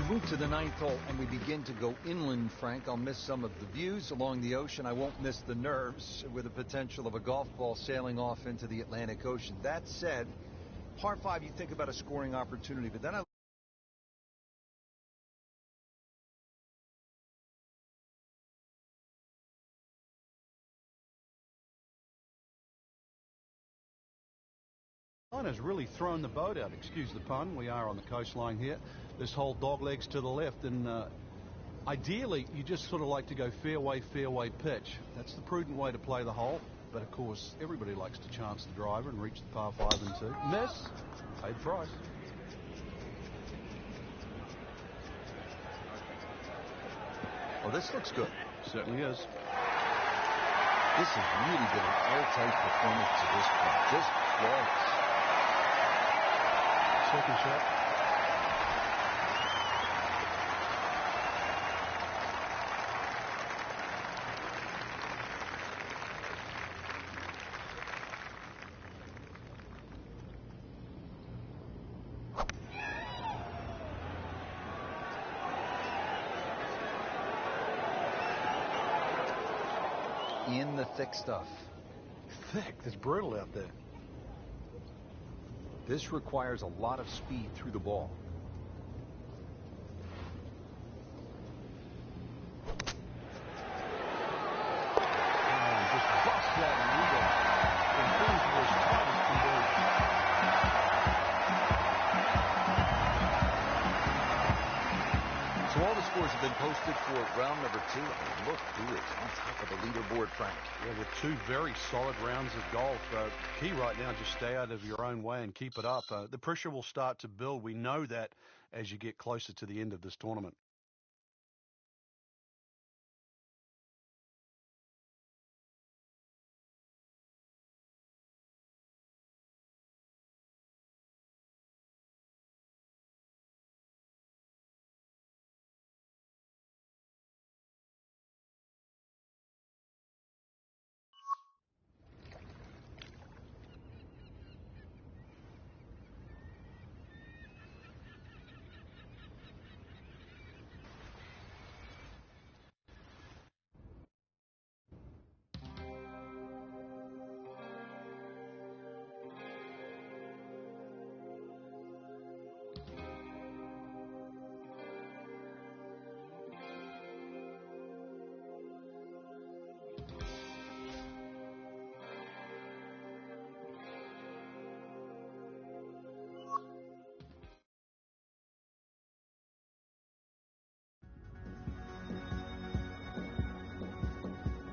move to the ninth hole and we begin to go inland, Frank, I'll miss some of the views along the ocean. I won't miss the nerves with the potential of a golf ball sailing off into the Atlantic Ocean. That said, par 5, you think about a scoring opportunity, but then has really thrown the boat out, excuse the pun. We are on the coastline here. This whole doglegs to the left, and ideally you just sort of like to go fairway pitch. That's the prudent way to play the hole, but of course everybody likes to chance the driver and reach the par 5 and 2. Miss, paid the price. Oh, this looks good. Certainly is. This has really been an airtight performance to this point. Just flawless. Second shot. In the thick stuff. Thick? It's brutal out there. This requires a lot of speed through the ball. Just busts that needle. And things were as tight as can be. So all the scores have been posted for round number 2. Look who is on top of the leaderboard, Frank. Yeah, with 2 very solid rounds of golf. Key right now, just stay out of your own way and keep it up. The pressure will start to build. We know that as you get closer to the end of this tournament.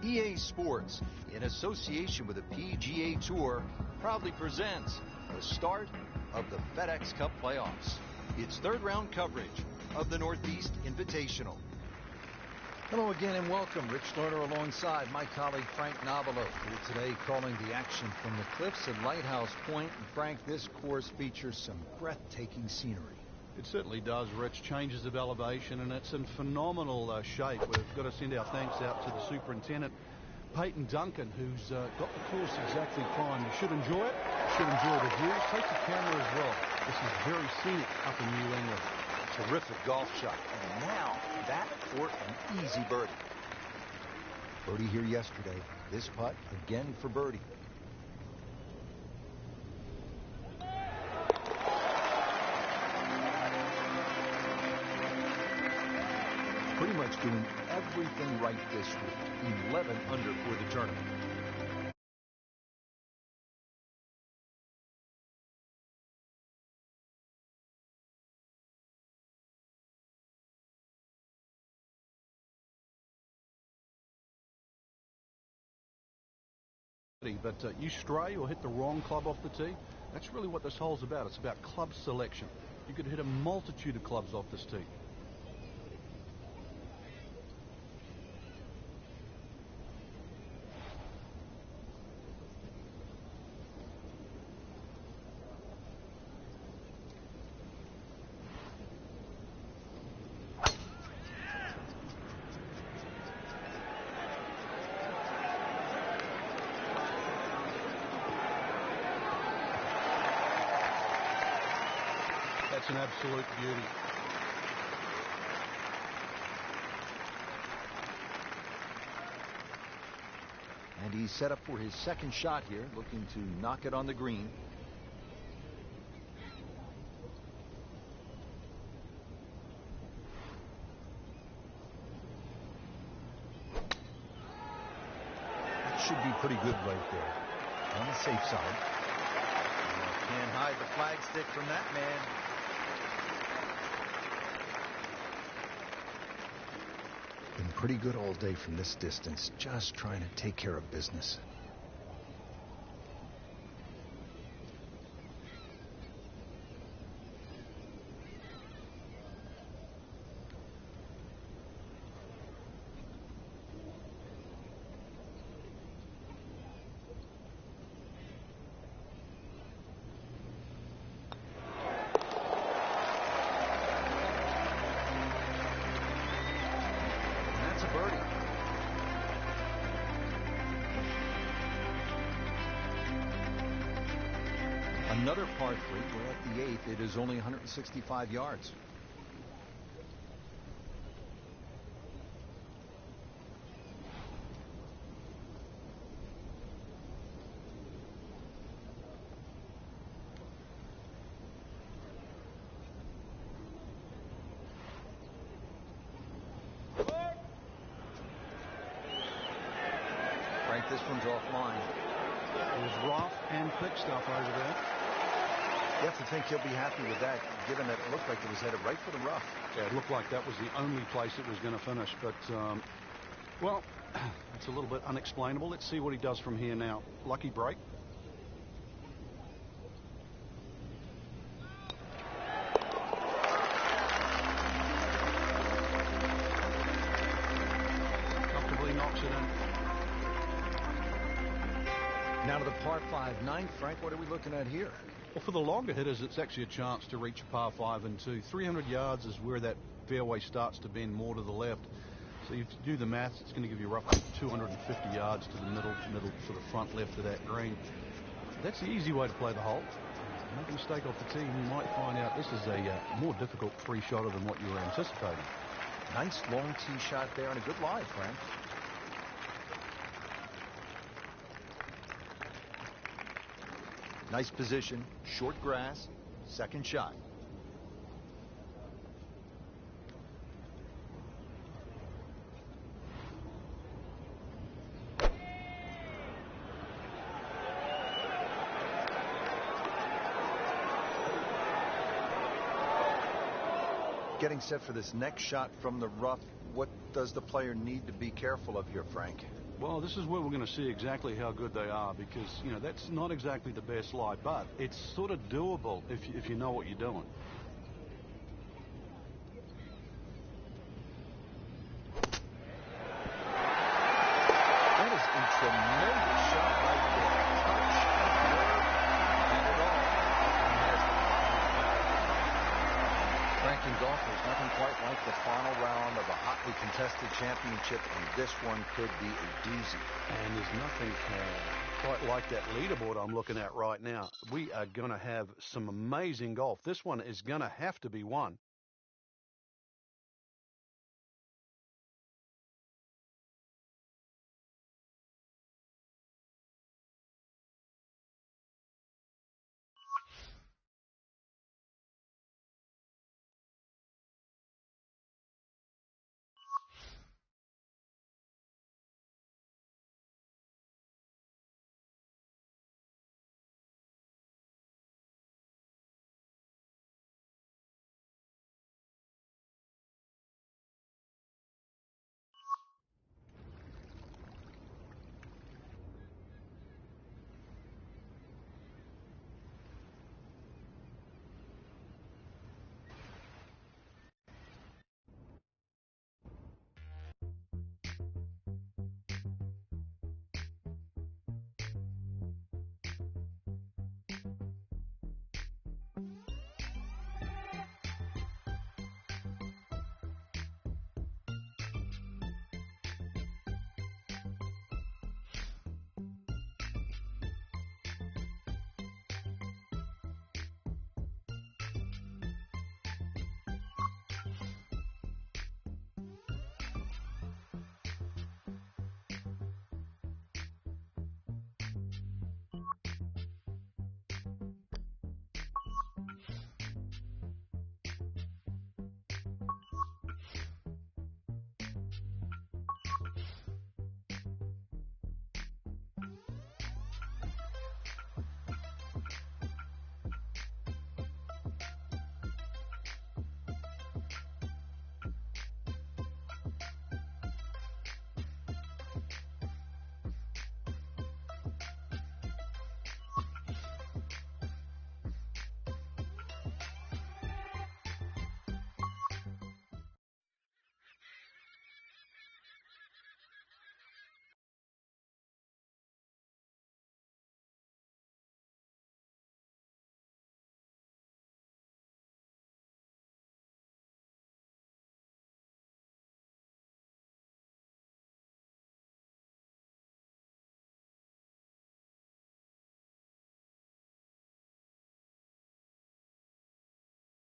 EA Sports, in association with the PGA Tour, proudly presents the start of the FedEx Cup playoffs. It's third round coverage of the Northeast Invitational. Hello again and welcome. Rich Lerner alongside my colleague Frank Nobilo here today calling the action from the cliffs at Lighthouse Point. And Frank, this course features some breathtaking scenery. It certainly does, Rich. Changes of elevation, and it's in phenomenal shape. We've got to send our thanks out to the superintendent, Peyton Duncan, who's got the course exactly primed. You should enjoy it. Should enjoy the views. Take the camera as well. This is very scenic up in New England. Terrific golf shot. And now, that for an easy birdie. Birdie here yesterday. This putt again for birdie. Pretty much doing everything right this week. 11 under for the tournament. But you stray or hit the wrong club off the tee, that's really what this hole's about. It's about club selection. You could hit a multitude of clubs off this tee. That's an absolute beauty. he's set up for his second shot here, looking to knock it on the green. That should be pretty good right there. On the safe side. Can't hide the flag stick from that man. Been pretty good all day from this distance, just trying to take care of business. Another par 3. We're at the 8th. It is only 165 yards. Frank, this one's offline. There's rough and thick stuff over there. You have to think he'll be happy with that, given that it looked like it was headed right for the rough. Yeah, it looked like that was the only place it was going to finish. But, well, it's a little bit unexplainable. Let's see what he does from here now. Lucky break. Comfortably knocks it in. Now to the par 5 9th. Frank, what are we looking at here? Well, for the longer hitters, it's actually a chance to reach a par 5 and 2. 300 yards is where that fairway starts to bend more to the left. So if you do the maths, it's going to give you roughly 250 yards to the middle sort of front left of that green. That's the easy way to play the hole. Make a mistake off the tee, and you might find out this is a more difficult three-shotter than what you were anticipating. Nice long tee shot there and a good lie, Frank. Nice position, short grass, second shot. Getting set for this next shot from the rough. What does the player need to be careful of here, Frank? Well, this is where we're going to see exactly how good they are, because, you know, that's not exactly the best lie, but it's sort of doable if you know what you're doing. That is a tremendous shot right there. Touch, nerve, and it all. Frank, in golf, there's nothing quite like the final round of a hotly contested championship, and this one could be a doozy. And there's nothing quite like that leaderboard I'm looking at right now. We are going to have some amazing golf. This one is going to have to be won.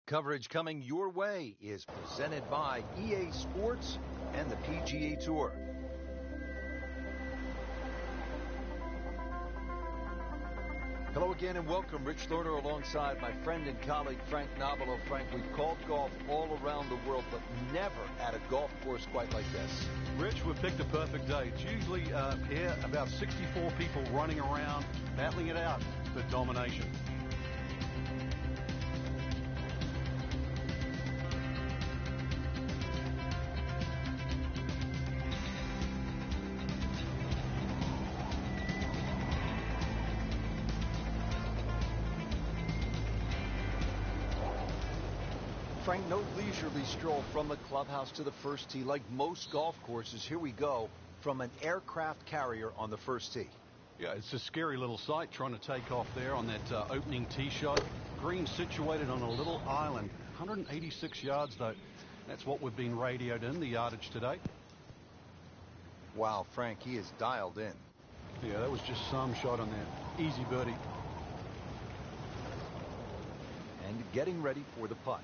Coverage coming your way is presented by EA Sports and the PGA Tour. Hello again and welcome. Rich Lerner alongside my friend and colleague Frank Nobilo. Frank, we've called golf all around the world, but never at a golf course quite like this. Rich, we've picked a perfect day. It's usually here about 64 people running around, battling it out for domination. Frank, no leisurely stroll from the clubhouse to the first tee. Like most golf courses, here we go from an aircraft carrier on the first tee. Yeah, it's a scary little sight trying to take off there on that opening tee shot. Green situated on a little island. 186 yards, though. That's what we've been radioed in, the yardage today. Wow, Frank, he is dialed in. Yeah, that was just some shot on that. Easy birdie. And getting ready for the putt.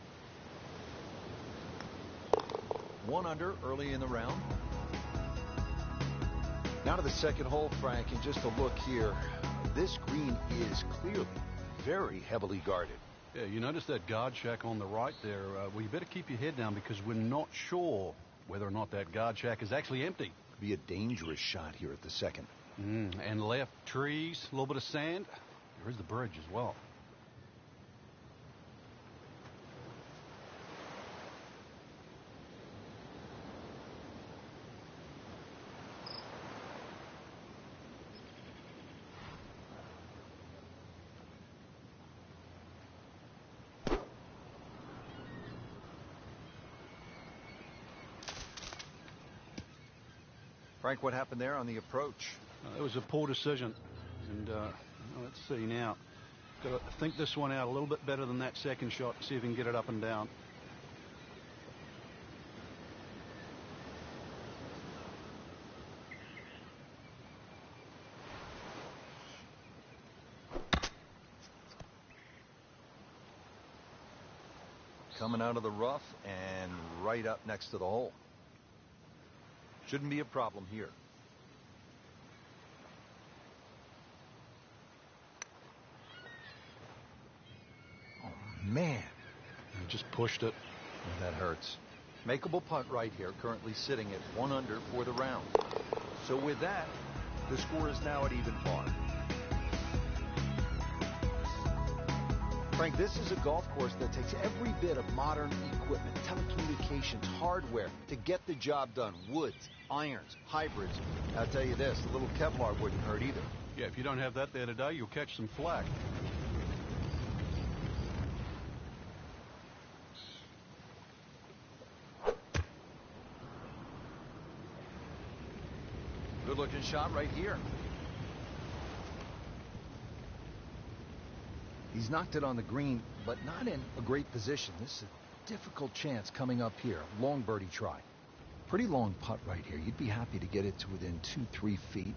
1 under early in the round. Now to the second hole, Frank, and just a look here. This green is clearly very heavily guarded. Yeah, you notice that guard shack on the right there. Well, you better keep your head down because we're not sure whether or not that guard shack is actually empty. Could be a dangerous shot here at the second. And left, trees, a little bit of sand. There is the bridge as well. Frank, what happened there on the approach? It was a poor decision. And let's see now. Got to think this one out a little bit better than that second shot. See if we can get it up and down. Coming out of the rough and right up next to the hole. Shouldn't be a problem here. Oh, man. I just pushed it. That hurts. Makeable putt right here, currently sitting at 1 under for the round. So with that, the score is now at even par. Frank, this is a golf course that takes every bit of modern equipment, telecommunications, hardware to get the job done. Woods, irons, hybrids. I'll tell you this, a little Kevlar wouldn't hurt either. Yeah, if you don't have that there today, you'll catch some flack. Good looking shot right here. He's knocked it on the green, but not in a great position. This is a difficult chance coming up here. Long birdie try. Pretty long putt right here. You'd be happy to get it to within 2-3 feet.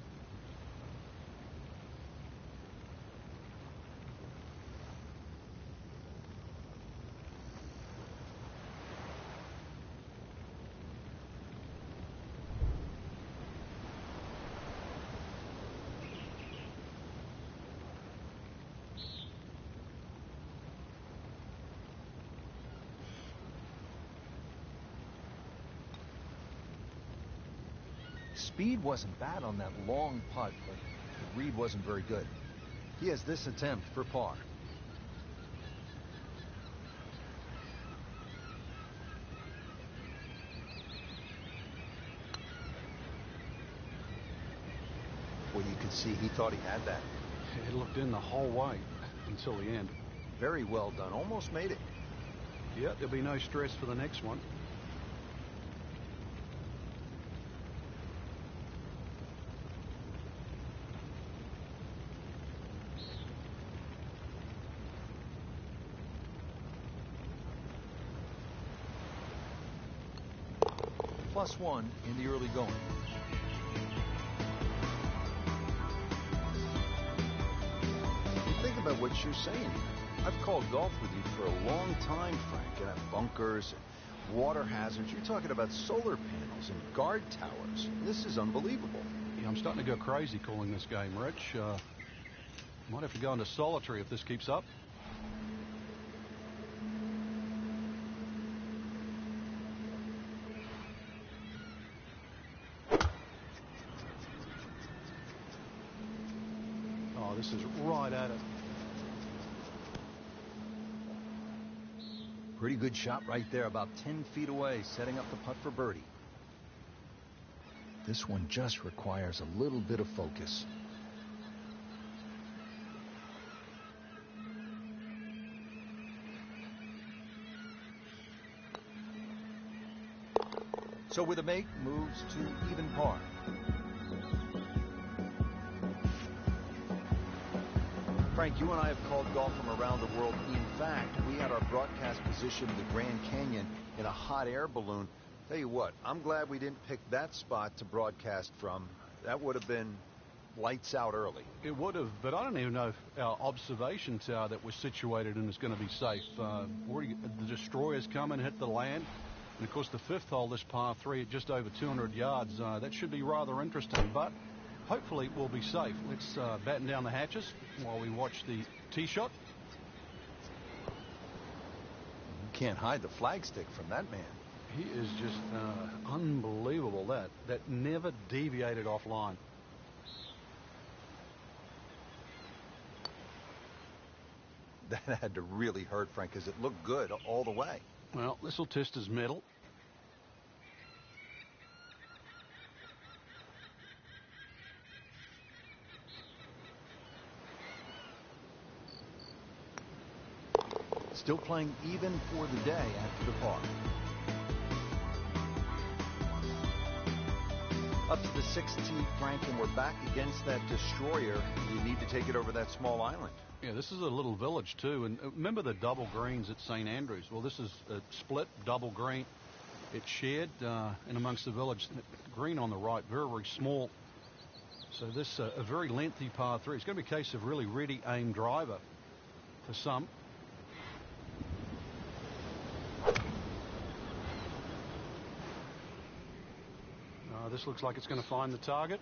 Speed wasn't bad on that long putt, but the read wasn't very good. He has this attempt for par. Well, you could see he thought he had that. It looked in the whole way until the end. Very well done. Almost made it. Yeah, there'll be no stress for the next one. +1 in the early going. Think about what you're saying. I've called golf with you for a long time, Frank, and have bunkers and water hazards. You're talking about solar panels and guard towers. This is unbelievable. Yeah, I'm starting to go crazy calling this game, Rich. Might have to go into solitary if this keeps up. Oh, this is right at it. Pretty good shot right there, about 10 feet away, setting up the putt for birdie. This one just requires a little bit of focus. So with a make, moves to even par. Frank, you and I have called golf from around the world. In fact, we had our broadcast position in the Grand Canyon in a hot air balloon. Tell you what, I'm glad we didn't pick that spot to broadcast from. That would have been lights out early. It would have, but I don't even know if our observation tower that we're situated in is going to be safe. The destroyers come and hit the land. And, of course, the fifth hole, this par 3, at just over 200 yards. That should be rather interesting, but hopefully we'll be safe. Let's batten down the hatches while we watch the tee shot. You can't hide the flagstick from that man. He is just unbelievable. That never deviated offline. That had to really hurt, Frank, because it looked good all the way. Well, this will test his mettle. Still playing even for the day after the par. Up to the 16th, Frank, and we're back against that destroyer. You need to take it over that small island. Yeah, this is a little village, too. And remember the double greens at St. Andrews? Well, this is a split double green. It's shared in amongst the village. The green on the right, very, very small. So this a very lengthy par 3. It's going to be a case of really ready aim driver for some. This looks like it's going to find the target.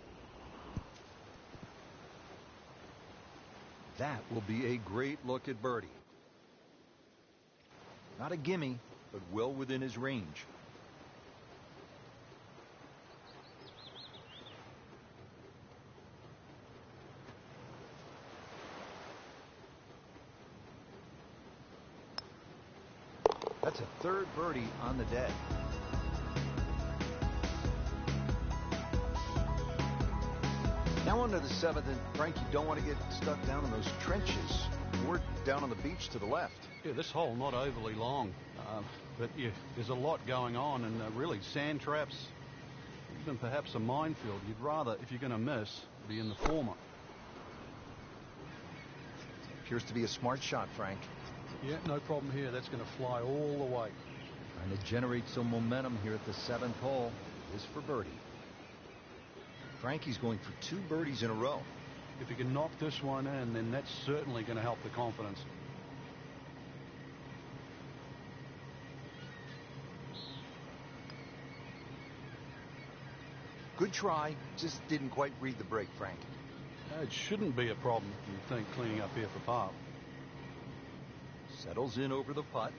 That will be a great look at birdie. Not a gimme, but well within his range. That's a third birdie on the day. Now on to the 7th, and Frank, you don't want to get stuck down in those trenches or down on the beach to the left. Yeah, this hole not overly long, but yeah, there's a lot going on, and really sand traps, even perhaps a minefield. You'd rather, if you're going to miss, be in the former. Appears to be a smart shot, Frank. Yeah, no problem here. That's going to fly all the way. Trying to generate some momentum here at the 7th hole is for birdie. Frankie's going for 2 birdies in a row. If he can knock this one in, then that's certainly going to help the confidence. Good try, just didn't quite read the break, Frank. It shouldn't be a problem, you think, cleaning up here for par. Settles in over the putt.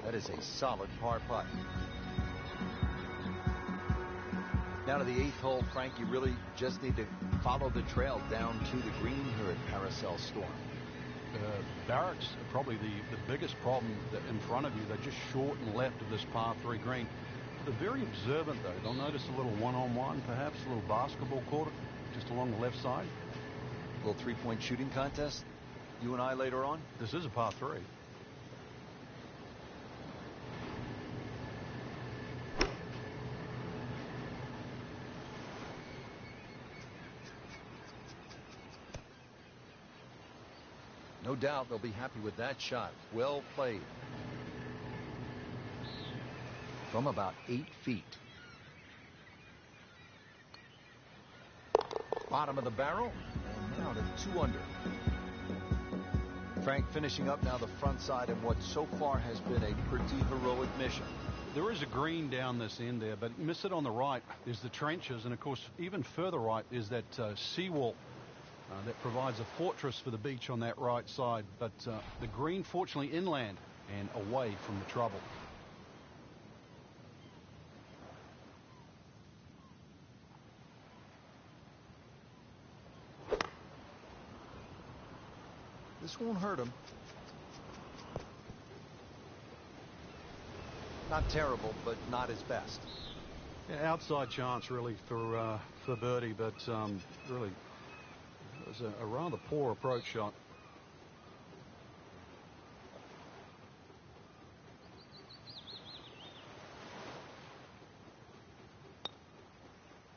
That is a solid par putt. Now to the 8th hole, Frank, you really just need to follow the trail down to the green here at Paracel Storm. Barracks are probably the biggest problem in front of you. They're just short and left of this par 3 green. They're very observant, though. They'll notice a little one-on-one, perhaps a little basketball court just along the left side. A little 3-point shooting contest, you and I later on. This is a par 3. No doubt they'll be happy with that shot. Well played. From about 8 feet. Bottom of the barrel, and now to 2 under. Frank finishing up now the front side in what so far has been a pretty heroic mission. There is a green down this end there, but you miss it on the right is the trenches, and of course even further right is that seawall that provides a fortress for the beach on that right side. But the green fortunately inland and away from the trouble. This won't hurt him. Not terrible, but not his best. Yeah, outside chance really for birdie, but really it was a rather poor approach shot.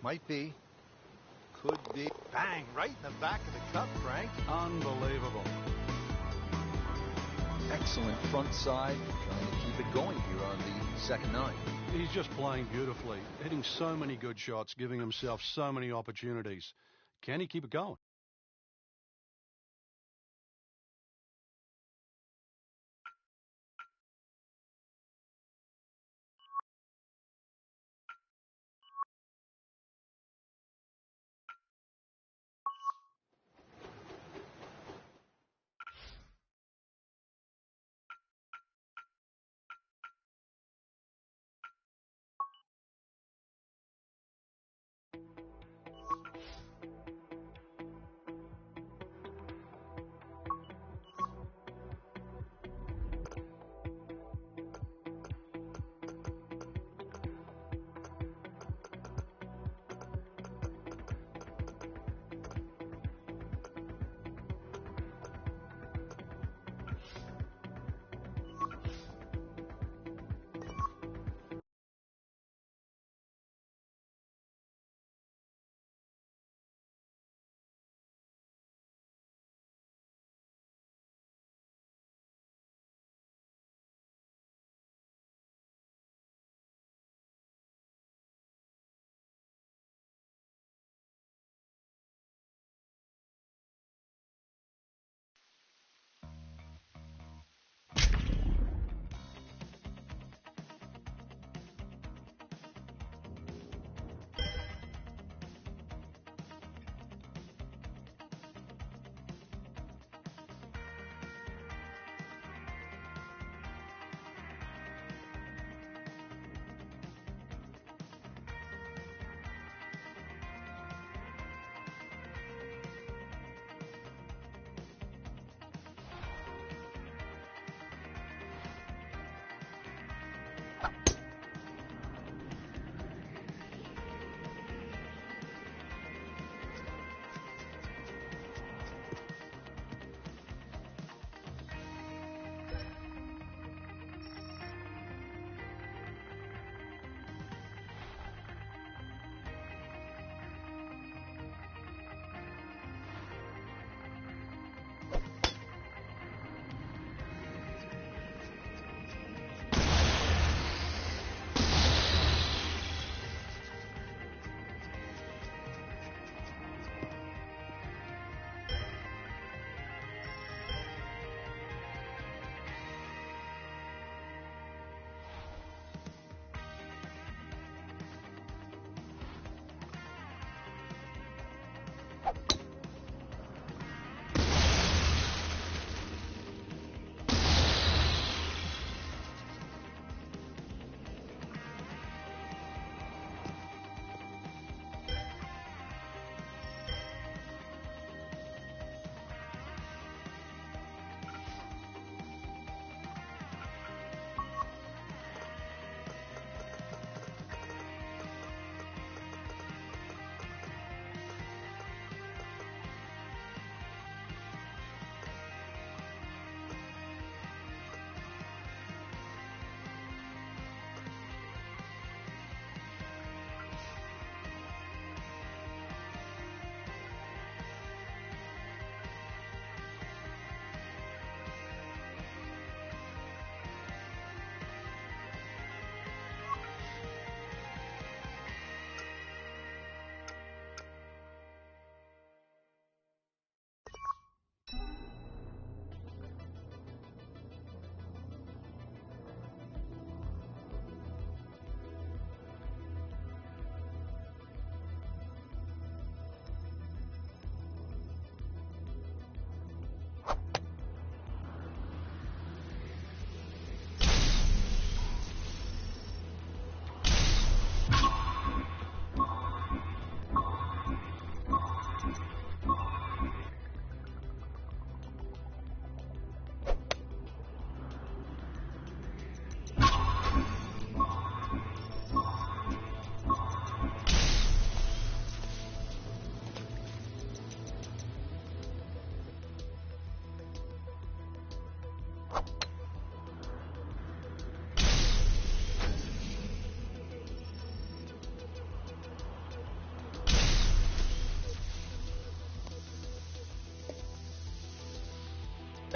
Might be. Could be. Bang! Right in the back of the cup, Frank. Unbelievable. Excellent front side. Trying to keep it going here on the second 9. He's just playing beautifully, hitting so many good shots, giving himself so many opportunities. Can he keep it going?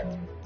Bye.